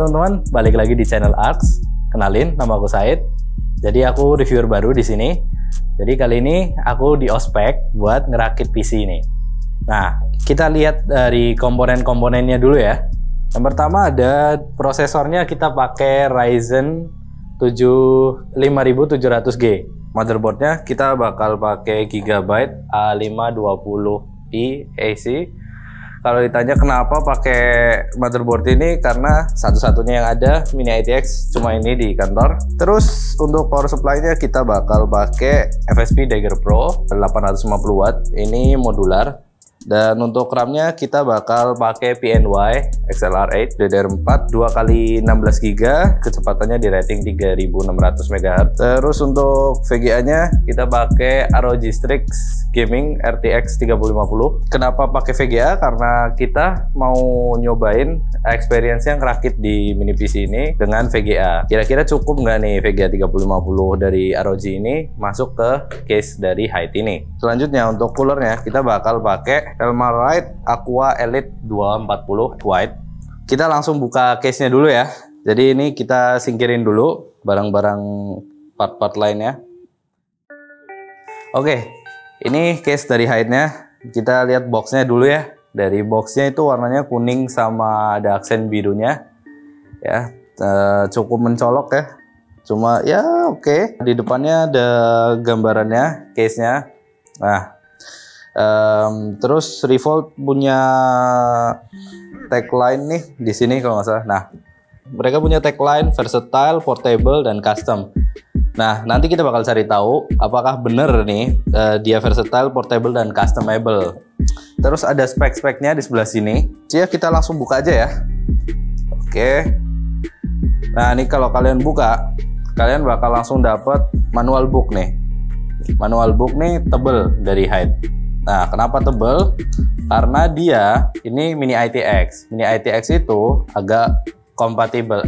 Halo teman-teman, balik lagi di channel Arx. Kenalin, nama aku Said. Jadi aku reviewer baru di sini. Jadi kali ini aku di ospek buat ngerakit PC ini. Nah, kita lihat dari komponen-komponennya dulu ya. Yang pertama ada prosesornya, kita pakai Ryzen 5700G. Motherboardnya kita bakal pakai Gigabyte A520i AC. Kalau ditanya kenapa pakai motherboard ini, karena satu-satunya yang ada mini ITX cuma ini di kantor. Terus untuk power supply-nya kita bakal pakai FSP Dagger Pro 850 watt. Ini modular. Dan untuk RAM-nya kita bakal pakai PNY XLR8 DDR4 2x16GB, kecepatannya di rating 3600 MHz. Terus untuk VGA-nya kita pakai ROG Strix Gaming RTX 3050. Kenapa pakai VGA? Karena kita mau nyobain experience yang ngerakit di mini PC ini dengan VGA. Kira-kira cukup nggak nih VGA 3050 dari ROG ini masuk ke case dari Hyte ini. Selanjutnya untuk coolernya kita bakal pakai Elmarite Aqua Elite 240 White. Kita langsung buka case-nya dulu ya. Jadi ini kita singkirin dulu barang-barang part-part lainnya. Oke, ini case dari Hyte-nya. Kita lihat box-nya dulu ya. Dari box-nya itu warnanya kuning sama ada aksen birunya. Ya, cukup mencolok ya. Cuma ya oke. Di depannya ada gambarannya, case-nya. Nah, terus Revolt punya tagline nih di sini kalau nggak salah. Nah, mereka punya tagline versatile, portable, dan custom. Nah, nanti kita bakal cari tahu apakah bener nih dia versatile, portable, dan customable. Terus ada spek-speknya di sebelah sini. Ya, kita langsung buka aja ya. Oke. Nah, ini kalau kalian buka, kalian bakal langsung dapat manual book nih. Manual book nih tebel dari Hyte. Nah, kenapa tebel? Karena dia ini mini ITX. Mini ITX itu agak kompatibel,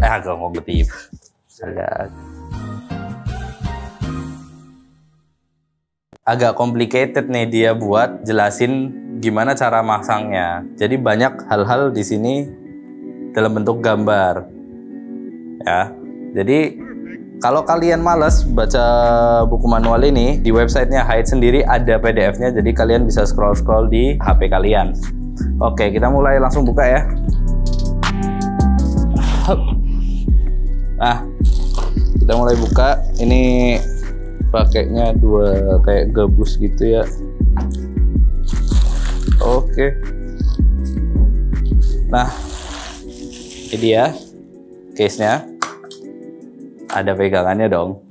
agak complicated nih dia buat jelasin gimana cara masangnya. Jadi banyak hal-hal di sini dalam bentuk gambar. Ya. Jadi kalau kalian males baca buku manual ini, di websitenya Hyte sendiri ada PDF-nya, jadi kalian bisa scroll-scroll di HP kalian. Oke, kita mulai langsung buka ya. Nah, kita mulai buka. Ini pakainya dua kayak gabus gitu ya. Oke. Nah, ini dia case-nya. Ada pegangannya dong.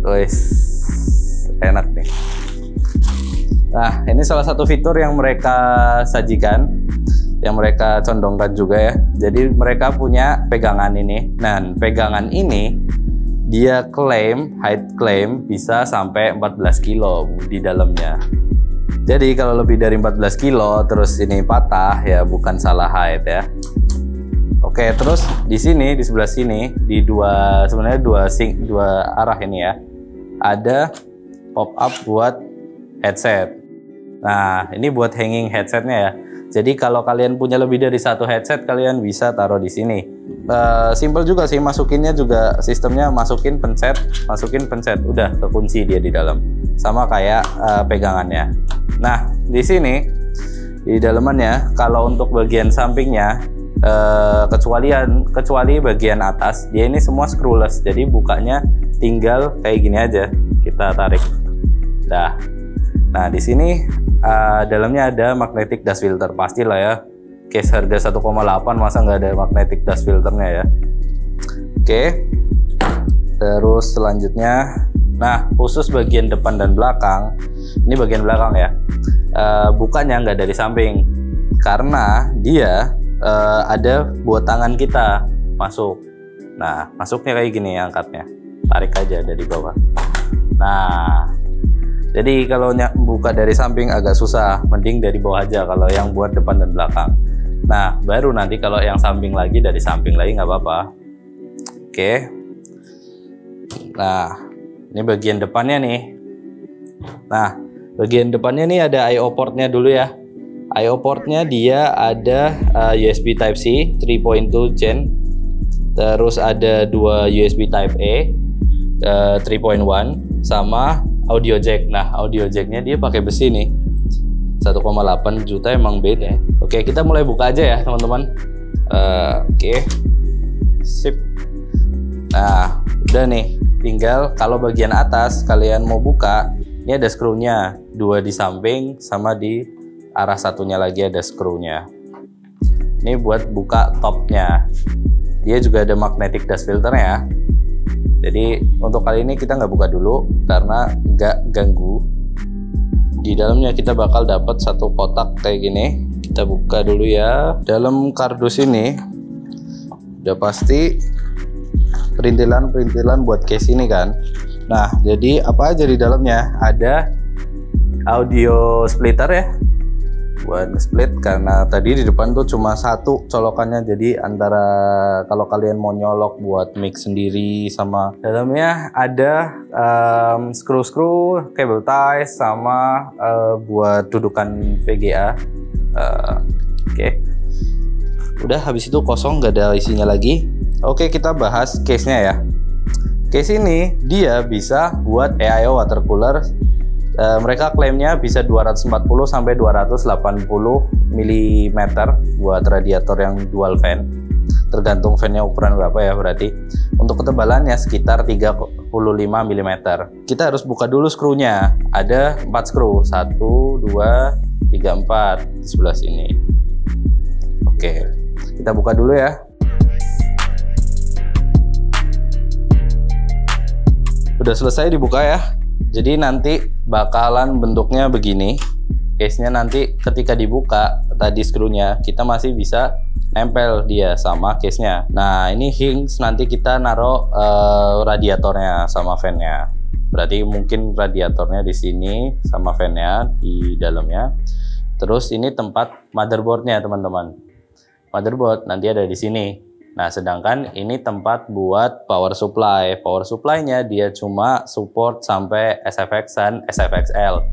Wes, enak nih. Nah, ini salah satu fitur yang mereka sajikan, yang mereka condongkan juga ya. Jadi mereka punya pegangan ini. Nah, pegangan ini dia Hyte claim bisa sampai 14 kilo di dalamnya. Jadi kalau lebih dari 14 kilo terus ini patah ya bukan salah Hyte ya. Oke, terus di sini, di sebelah sini, di sebenarnya dua arah ini ya, ada pop up buat headset. Nah, ini buat hanging headsetnya ya. Jadi kalau kalian punya lebih dari satu headset, kalian bisa taruh di sini. Simple juga sih, masukinnya juga sistemnya masukin pencet, udah kekunci dia di dalam. Sama kayak pegangannya. Nah, di sini di dalamannya, kalau untuk bagian sampingnya kecuali bagian atas, dia ini semua screwless, jadi bukanya tinggal kayak gini aja, kita tarik. Nah di sini dalamnya ada magnetic dust filter, pastilah ya, case harga 1,8 masa nggak ada magnetic dust filternya ya. Oke, terus selanjutnya, nah khusus bagian depan dan belakang, ini bagian belakang ya, bukanya nggak dari samping karena dia ada buat tangan kita masuk. Nah, masuknya kayak gini, angkatnya tarik aja dari bawah. Nah, jadi kalau buka dari samping agak susah, mending dari bawah aja kalau yang buat depan dan belakang. Nah, baru nanti kalau yang samping lagi dari samping lagi nggak apa-apa. Oke. Nah, ini bagian depannya nih. Nah, bagian depannya nih ada I/O portnya dulu ya. I/O portnya dia ada USB Type-C 3.2 Gen, terus ada 2 USB Type-A 3.1 sama audio jack. Nah, audio jacknya dia pakai besi nih, 1,8 juta, emang beda. Oke, kita mulai buka aja ya teman-teman. Oke, sip. Nah, udah nih, tinggal kalau bagian atas kalian mau buka, ini ada skrunya, 2 di samping sama di arah satunya lagi ada skrunya. Ini buat buka topnya. Dia juga ada magnetic dust filternya. Jadi untuk kali ini kita nggak buka dulu karena nggak ganggu. Di dalamnya kita bakal dapat satu kotak kayak gini. Kita buka dulu ya. Dalam kardus ini udah pasti perintilan buat case ini kan. Nah, jadi apa aja di dalamnya? Ada audio splitter ya, buat split, karena tadi di depan tuh cuma satu colokannya. Jadi antara kalau kalian mau nyolok buat mix sendiri, sama dalamnya ada skru-skru, cable ties, sama buat dudukan VGA. Oke. Udah, habis itu kosong, nggak ada isinya lagi. Oke, kita bahas case-nya ya. Case ini dia bisa buat AIO water cooler. Mereka klaimnya bisa 240 sampai 280 mm buat radiator yang dual fan. Tergantung fan-nya ukuran berapa ya berarti. Untuk ketebalannya sekitar 35 mm. Kita harus buka dulu skrunya. Ada 4 skru, 1, 2, 3, 4 di sebelah sini. Oke, kita buka dulu ya. Udah selesai dibuka ya. Jadi nanti bakalan bentuknya begini. Case-nya nanti ketika dibuka tadi skrunya, kita masih bisa nempel dia sama case-nya. Nah, ini hinge, nanti kita naruh radiatornya sama fan-nya. Berarti mungkin radiatornya di sini sama fan-nya di dalamnya. Terus ini tempat motherboard-nya teman-teman. Motherboard nanti ada di sini. Nah, sedangkan ini tempat buat power supply. Power supply-nya dia cuma support sampai SFX dan SFXL.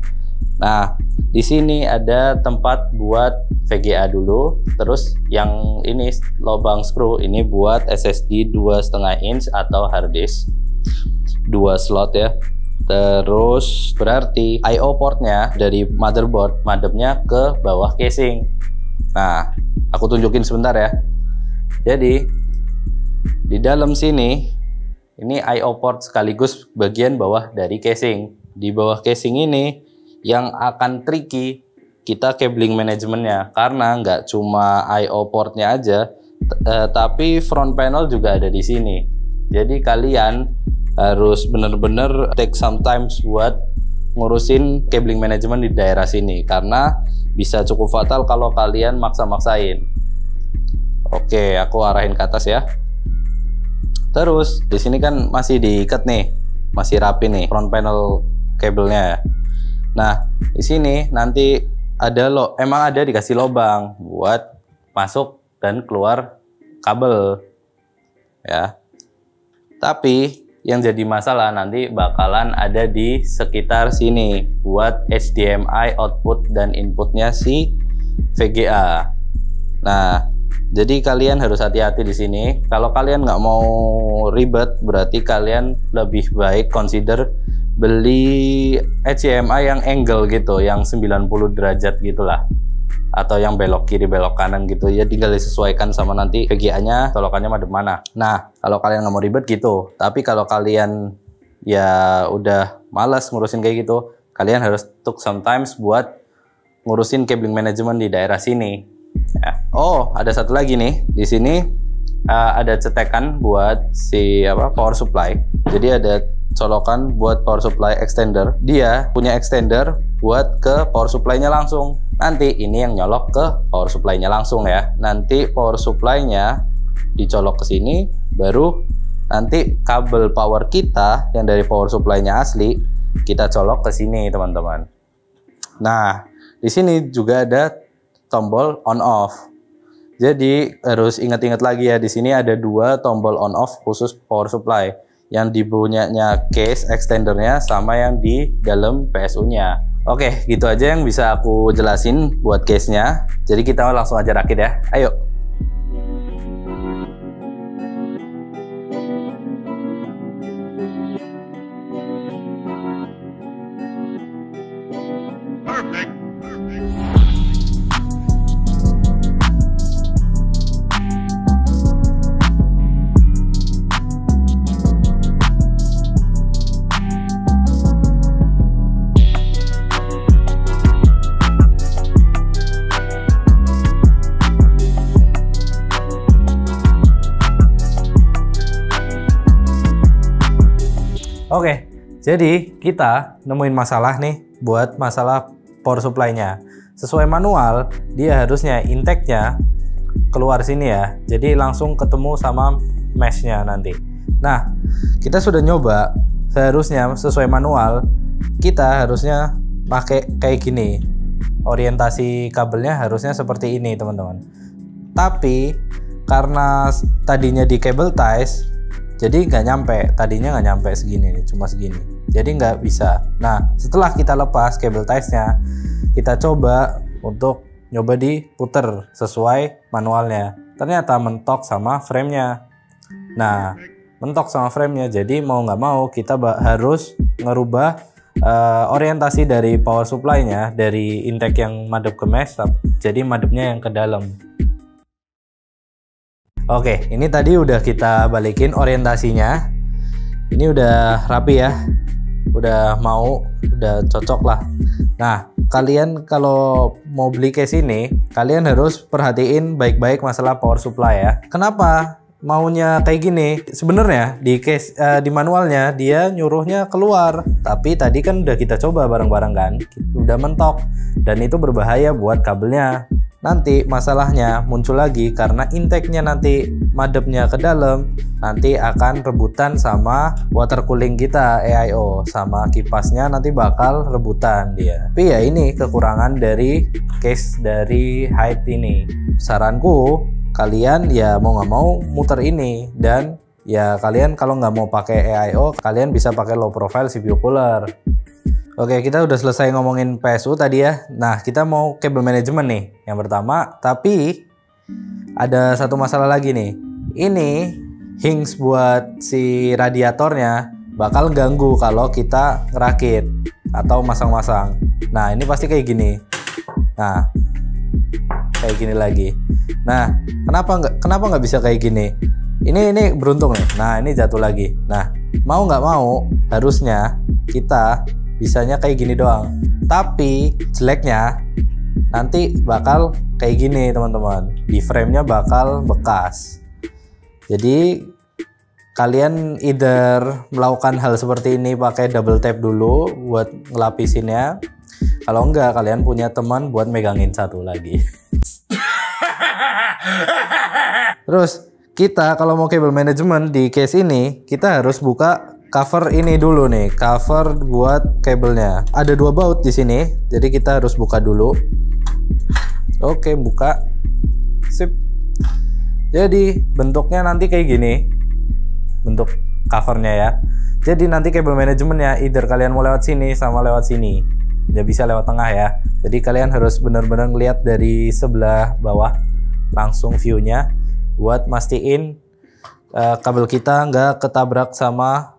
Nah, di sini ada tempat buat VGA dulu. Terus yang ini lubang screw ini buat SSD 2,5 inch atau hard disk. 2 slot ya. Terus berarti I/O portnya dari motherboard madepnya ke bawah casing. Nah, aku tunjukin sebentar ya. Jadi di dalam sini ini I/O port sekaligus bagian bawah dari casing. Di bawah casing ini yang akan tricky kita cabling manajemennya, karena nggak cuma I/O portnya aja, tapi front panel juga ada di sini. Jadi kalian harus bener-bener take some time buat ngurusin cabling manajemen di daerah sini, karena bisa cukup fatal kalau kalian maksa-maksain. Oke, aku arahin ke atas ya. Terus di sini kan masih diikat nih, masih rapi nih front panel kabelnya. Nah, di sini nanti ada emang ada dikasih lubang buat masuk dan keluar kabel ya. Tapi yang jadi masalah nanti bakalan ada di sekitar sini buat HDMI output dan inputnya si VGA. Nah, jadi kalian harus hati-hati di sini. Kalau kalian nggak mau ribet, berarti kalian lebih baik consider beli HDMI yang angle gitu, yang 90 derajat gitulah, atau yang belok kiri belok kanan gitu ya. Tinggal disesuaikan sama nanti VGA-nya colokannya madep mana. Nah, kalau kalian nggak mau ribet gitu, tapi kalau kalian ya udah malas ngurusin kayak gitu, kalian harus took sometimes buat ngurusin cabling management di daerah sini. Ya. Oh, ada satu lagi nih. Di sini ada cetekan buat si power supply. Jadi ada colokan buat power supply extender. Dia punya extender buat ke power supply-nya langsung. Nanti ini yang nyolok ke power supply-nya langsung ya. Nanti power supply-nya dicolok ke sini, baru nanti kabel power kita yang dari power supply-nya asli kita colok ke sini, teman-teman. Nah, di sini juga ada tombol on off. Jadi harus ingat-ingat lagi ya, di sini ada 2 tombol on off khusus power supply, yang di punyanya case extendernya sama yang di dalam PSU-nya. Oke, gitu aja yang bisa aku jelasin buat case-nya. Jadi kita langsung aja rakit ya. Ayo. Oke, jadi kita nemuin masalah nih buat masalah power supply-nya. Sesuai manual, dia harusnya intake-nya keluar sini ya. Jadi langsung ketemu sama mesh-nya nanti. Nah, kita sudah nyoba, seharusnya sesuai manual, kita harusnya pakai kayak gini. Orientasi kabelnya harusnya seperti ini, teman-teman. Tapi, karena tadinya di cable ties, jadi nggak nyampe, tadinya nggak nyampe segini, cuma segini. Jadi nggak bisa. Nah, setelah kita lepas cable ties-nya, kita coba untuk nyoba diputer sesuai manualnya. Ternyata mentok sama frame-nya. Nah, mentok sama frame-nya. Jadi mau nggak mau kita harus ngerubah orientasi dari power supply-nya dari intake yang madep ke mesh, jadi madepnya yang ke dalam. Oke, ini tadi udah kita balikin orientasinya. Ini udah rapi ya. Udah cocok lah. Nah, kalian kalau mau beli case ini, kalian harus perhatiin baik-baik masalah power supply ya. Kenapa maunya kayak gini? Sebenarnya di case di manualnya dia nyuruhnya keluar, tapi tadi kan udah kita coba bareng-bareng kan, udah mentok dan itu berbahaya buat kabelnya. Nanti masalahnya muncul lagi karena intake-nya nanti madepnya ke dalam, nanti akan rebutan sama water cooling kita AIO, sama kipasnya nanti bakal rebutan dia. Tapi ya ini kekurangan dari case dari height ini. Saranku kalian ya mau nggak mau muter ini, dan ya kalian kalau nggak mau pakai AIO kalian bisa pakai low profile CPU cooler. Oke, kita udah selesai ngomongin PSU tadi ya. Nah, kita mau kabel manajemen nih yang pertama, tapi ada satu masalah lagi nih. Ini hinge buat si radiatornya bakal ganggu kalau kita ngerakit atau masang-masang. Nah, ini pasti kayak gini. Nah, kayak gini lagi. Nah, kenapa nggak bisa kayak gini? Ini beruntung nih. Nah, ini jatuh lagi. Nah, mau nggak mau harusnya kita bisanya kayak gini doang, tapi jeleknya nanti bakal kayak gini teman-teman, di frame-nya bakal bekas. Jadi kalian either melakukan hal seperti ini pakai double tape dulu buat ngelapisinnya, kalau enggak kalian punya teman buat megangin satu lagi. Terus kita kalau mau kabel manajemen di case ini, kita harus buka cover ini dulu nih, cover buat kabelnya. Ada 2 baut di sini, jadi kita harus buka dulu. Oke, buka. Sip. Jadi bentuknya nanti kayak gini, bentuk covernya ya. Jadi nanti kabel manajemennya either kalian mau lewat sini sama lewat sini, nggak bisa lewat tengah ya. Jadi kalian harus benar-benar ngeliat dari sebelah bawah langsung view-nya buat mastiin kabel kita nggak ketabrak sama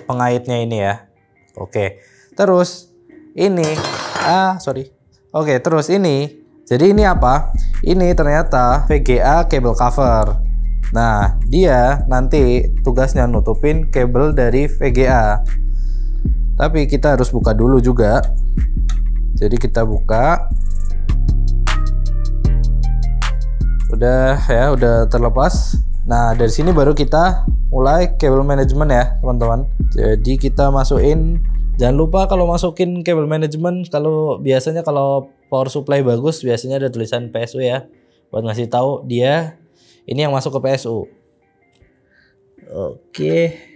pengaitnya ini ya. Oke, terus ini Oke, terus ini, jadi ini apa? Ini ternyata VGA cable cover. Nah, dia nanti tugasnya nutupin kabel dari VGA. Tapi kita harus buka dulu juga. Jadi kita buka. Udah ya, udah terlepas. Nah, dari sini baru kita mulai kabel manajemen ya teman-teman. Jadi kita masukin, jangan lupa kalau masukin kabel manajemen, kalau biasanya kalau power supply bagus biasanya ada tulisan PSU ya, buat ngasih tahu dia ini yang masuk ke PSU. Oke.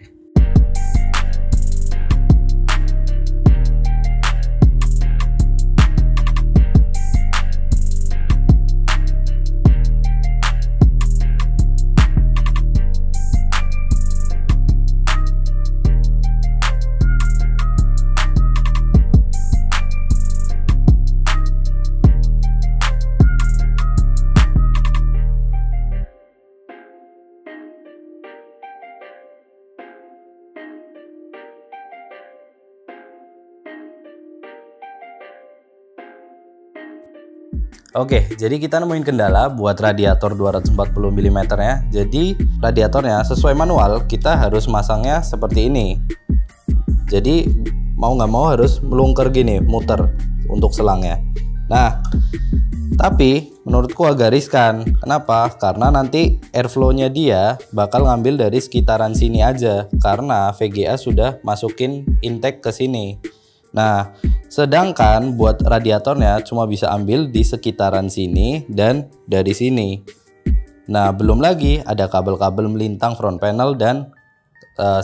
Oke, jadi kita nemuin kendala buat radiator 240 mm ya. Jadi radiatornya sesuai manual kita harus masangnya seperti ini. Jadi mau nggak mau harus melungker gini, muter untuk selangnya. Nah, tapi menurutku agak riskan. Kenapa? Karena nanti airflow-nya dia bakal ngambil dari sekitaran sini aja, karena VGA sudah masukin intake ke sini. Nah, sedangkan buat radiatornya cuma bisa ambil di sekitaran sini dan dari sini. Nah, belum lagi ada kabel-kabel melintang front panel dan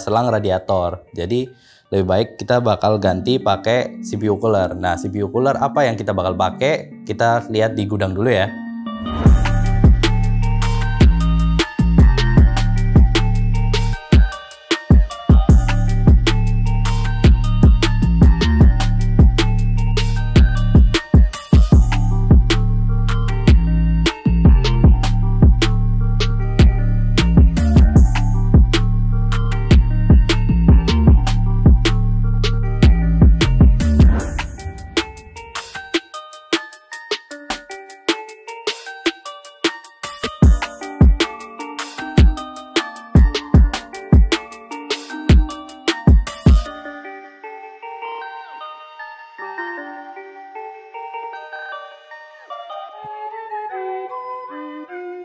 selang radiator. Jadi lebih baik kita bakal ganti pakai CPU cooler. Nah, CPU cooler apa yang kita bakal pakai? Kita lihat di gudang dulu ya.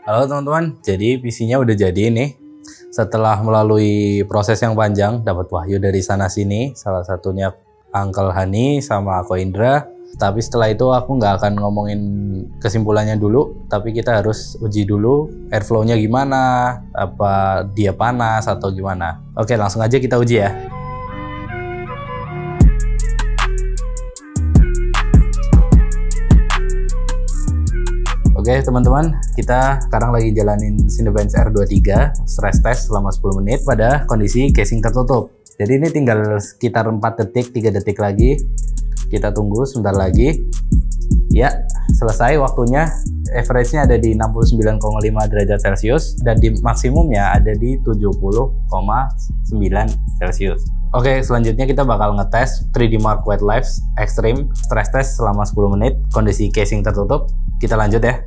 Halo teman-teman, jadi PC-nya udah jadi nih. Setelah melalui proses yang panjang, dapat wahyu dari sana sini, salah satunya Uncle Hani sama Ko Indra. Tapi setelah itu aku nggak akan ngomongin kesimpulannya dulu, tapi kita harus uji dulu airflow-nya gimana, apa dia panas atau gimana. Oke, langsung aja kita uji ya. Oke teman-teman, kita sekarang lagi jalanin Cinebench R23 stress test selama 10 menit pada kondisi casing tertutup. Jadi ini tinggal sekitar 4 detik, 3 detik lagi. Kita tunggu sebentar lagi. Ya, selesai waktunya. Average-nya ada di 69,5 derajat Celcius dan di maksimumnya ada di 70,9 Celcius. Oke, selanjutnya kita bakal ngetes 3D Mark White Life Extreme stress test selama 10 menit kondisi casing tertutup. Kita lanjut ya.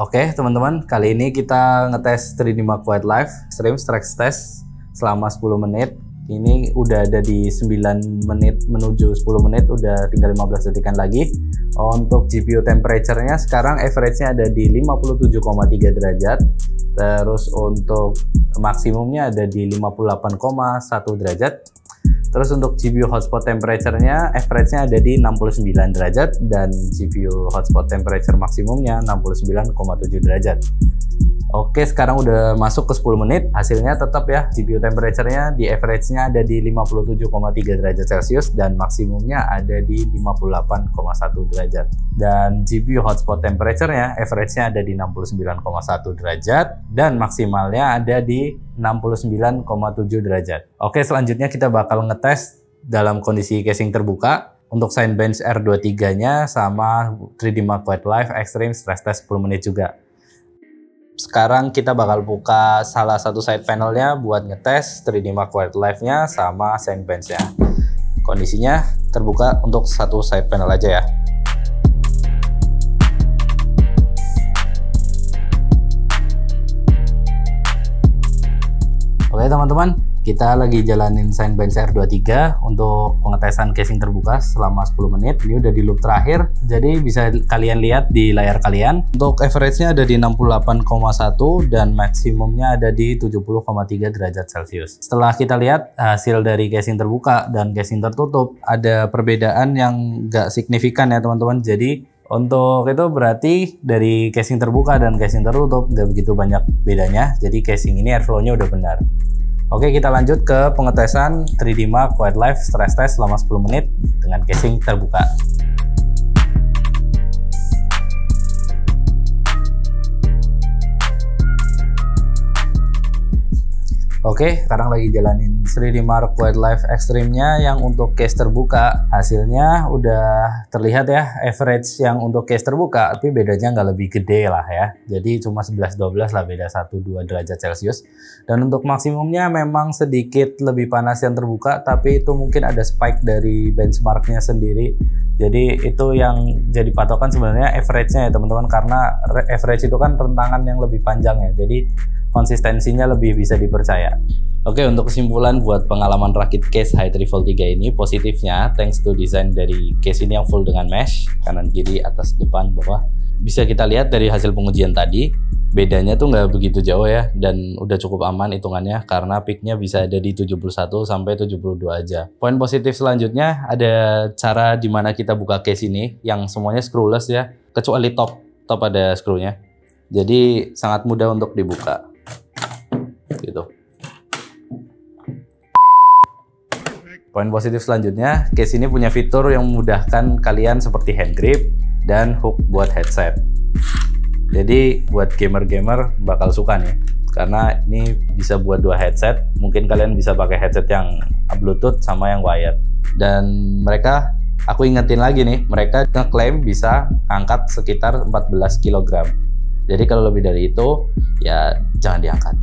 Oke teman-teman, kali ini kita ngetes 3D Mark White Life Extreme stress test selama 10 menit. Ini udah ada di 9 menit menuju 10 menit, udah tinggal 15 detikan lagi. Untuk GPU temperature-nya sekarang average-nya ada di 57,3 derajat. Terus untuk maksimumnya ada di 58,1 derajat. Terus untuk GPU hotspot temperature-nya average-nya ada di 69 derajat dan GPU hotspot temperature maksimumnya 69,7 derajat. Oke, sekarang udah masuk ke 10 menit, hasilnya tetap ya, GPU temperature-nya di average-nya ada di 57,3 derajat Celcius dan maksimumnya ada di 58,1 derajat. Dan GPU hotspot temperature-nya average-nya ada di 69,1 derajat dan maksimalnya ada di 69,7 derajat. Oke, selanjutnya kita bakal ngetes dalam kondisi casing terbuka untuk Cinebench R23-nya sama 3D Mark White Life Extreme Stress Test 10 menit juga. Sekarang kita bakal buka salah satu side panelnya buat ngetes 3D Mark White Life-nya sama Cinebench-nya. Kondisinya terbuka untuk satu side panel aja ya. Oke teman-teman, kita lagi jalanin Cinebench R23 untuk pengetesan casing terbuka selama 10 menit. Ini udah di loop terakhir, jadi bisa kalian lihat di layar kalian. Untuk average-nya ada di 68,1 dan maksimumnya ada di 70,3 derajat Celcius. Setelah kita lihat hasil dari casing terbuka dan casing tertutup, ada perbedaan yang nggak signifikan ya teman-teman. Jadi untuk itu berarti dari casing terbuka dan casing tertutup nggak begitu banyak bedanya. Jadi casing ini airflow-nya udah benar. Oke, kita lanjut ke pengetesan 3D Mark White Life Stress Test selama 10 menit dengan casing terbuka. Oke, sekarang lagi jalanin 3D Mark Wildlife Extreme-nya yang untuk case terbuka. Hasilnya udah terlihat ya, average yang untuk case terbuka, tapi bedanya nggak lebih gede lah ya. Jadi cuma 11-12 lah, beda 1-2 derajat Celcius. Dan untuk maksimumnya memang sedikit lebih panas yang terbuka, tapi itu mungkin ada spike dari benchmarknya sendiri. Jadi itu yang jadi patokan sebenarnya average-nya ya teman-teman, karena average itu kan rentangan yang lebih panjang ya. Jadi konsistensinya lebih bisa dipercaya. Oke, untuk kesimpulan buat pengalaman rakit case Hi3Vol 3 ini, positifnya thanks to desain dari case ini yang full dengan mesh, kanan kiri atas depan bawah, bisa kita lihat dari hasil pengujian tadi, bedanya tuh nggak begitu jauh ya, dan udah cukup aman hitungannya karena peaknya bisa ada di 71 sampai 72 aja. Poin positif selanjutnya ada cara dimana kita buka case ini yang semuanya screwless ya, kecuali top ada screwnya. Jadi sangat mudah untuk dibuka. Gitu. Poin positif selanjutnya, case ini punya fitur yang memudahkan kalian seperti hand grip dan hook buat headset. Jadi buat gamer-gamer bakal suka nih, karena ini bisa buat 2 headset. Mungkin kalian bisa pakai headset yang Bluetooth sama yang wired. Dan mereka, aku ingetin lagi nih, mereka ngeklaim bisa angkat sekitar 14 kg. Jadi kalau lebih dari itu, ya jangan diangkat.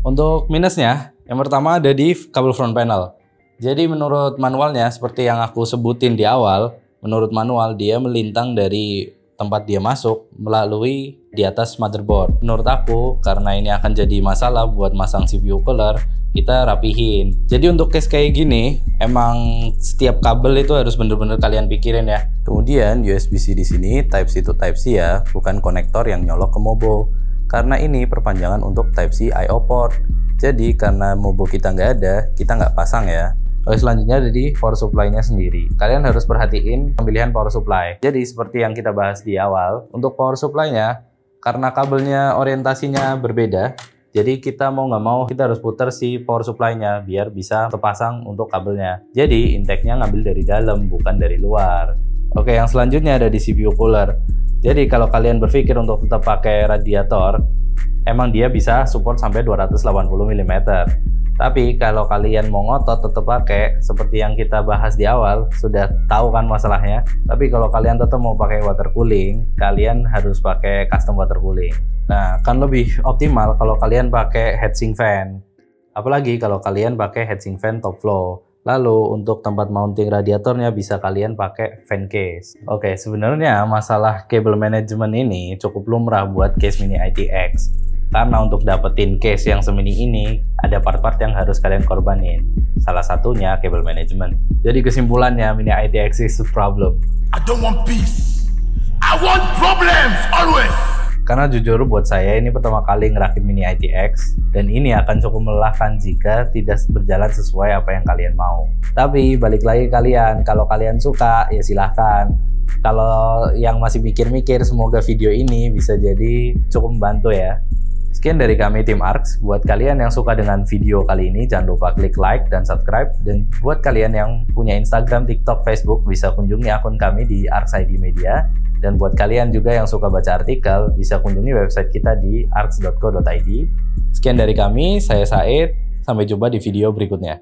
Untuk minusnya, yang pertama ada di kabel front panel. Jadi menurut manualnya, seperti yang aku sebutin di awal, menurut manual dia melintang dari tempat dia masuk melalui di atas motherboard. Menurut aku, karena ini akan jadi masalah buat masang CPU cooler, kita rapihin. Jadi untuk case kayak gini, emang setiap kabel itu harus bener-bener kalian pikirin ya. Kemudian USB-C di sini Type-C to Type-C ya, bukan konektor yang nyolok ke Mobo. Karena ini perpanjangan untuk Type-C I/O port. Jadi karena Mobo kita nggak ada, kita nggak pasang ya. Lalu selanjutnya ada di power supply-nya sendiri. Kalian harus perhatiin pemilihan power supply. Jadi seperti yang kita bahas di awal, untuk power supply-nya, karena kabelnya orientasinya berbeda, jadi kita mau nggak mau kita harus putar si power supply-nya biar bisa terpasang untuk kabelnya. Jadi intake-nya ngambil dari dalam, bukan dari luar. Oke, yang selanjutnya ada di CPU cooler. Jadi kalau kalian berpikir untuk tetap pakai radiator, emang dia bisa support sampai 280 mm. Tapi kalau kalian mau ngotot tetap pakai, seperti yang kita bahas di awal, sudah tahu kan masalahnya. Tapi kalau kalian tetap mau pakai water cooling, kalian harus pakai custom water cooling. Nah, kan lebih optimal kalau kalian pakai heatsink fan. Apalagi kalau kalian pakai heatsink fan top flow. Lalu untuk tempat mounting radiatornya bisa kalian pakai fan case. Oke, sebenarnya masalah cable management ini cukup lumrah buat case Mini ITX. Karena untuk dapetin case yang semini ini, ada part-part yang harus kalian korbanin. Salah satunya cable management. Jadi kesimpulannya, Mini ITX is a problem. I don't want peace. I want problems always. Karena jujur buat saya ini pertama kali ngerakit Mini ITX, dan ini akan cukup melelahkan jika tidak berjalan sesuai apa yang kalian mau. Tapi balik lagi kalian, kalau kalian suka ya silahkan. Kalau yang masih mikir-mikir, semoga video ini bisa jadi cukup membantu ya. Sekian dari kami tim Arx. Buat kalian yang suka dengan video kali ini, jangan lupa klik like dan subscribe. Dan buat kalian yang punya Instagram, TikTok, Facebook, bisa kunjungi akun kami di ArxID Media. Dan buat kalian juga yang suka baca artikel, bisa kunjungi website kita di arx.co.id. Sekian dari kami, saya Said. Sampai jumpa di video berikutnya.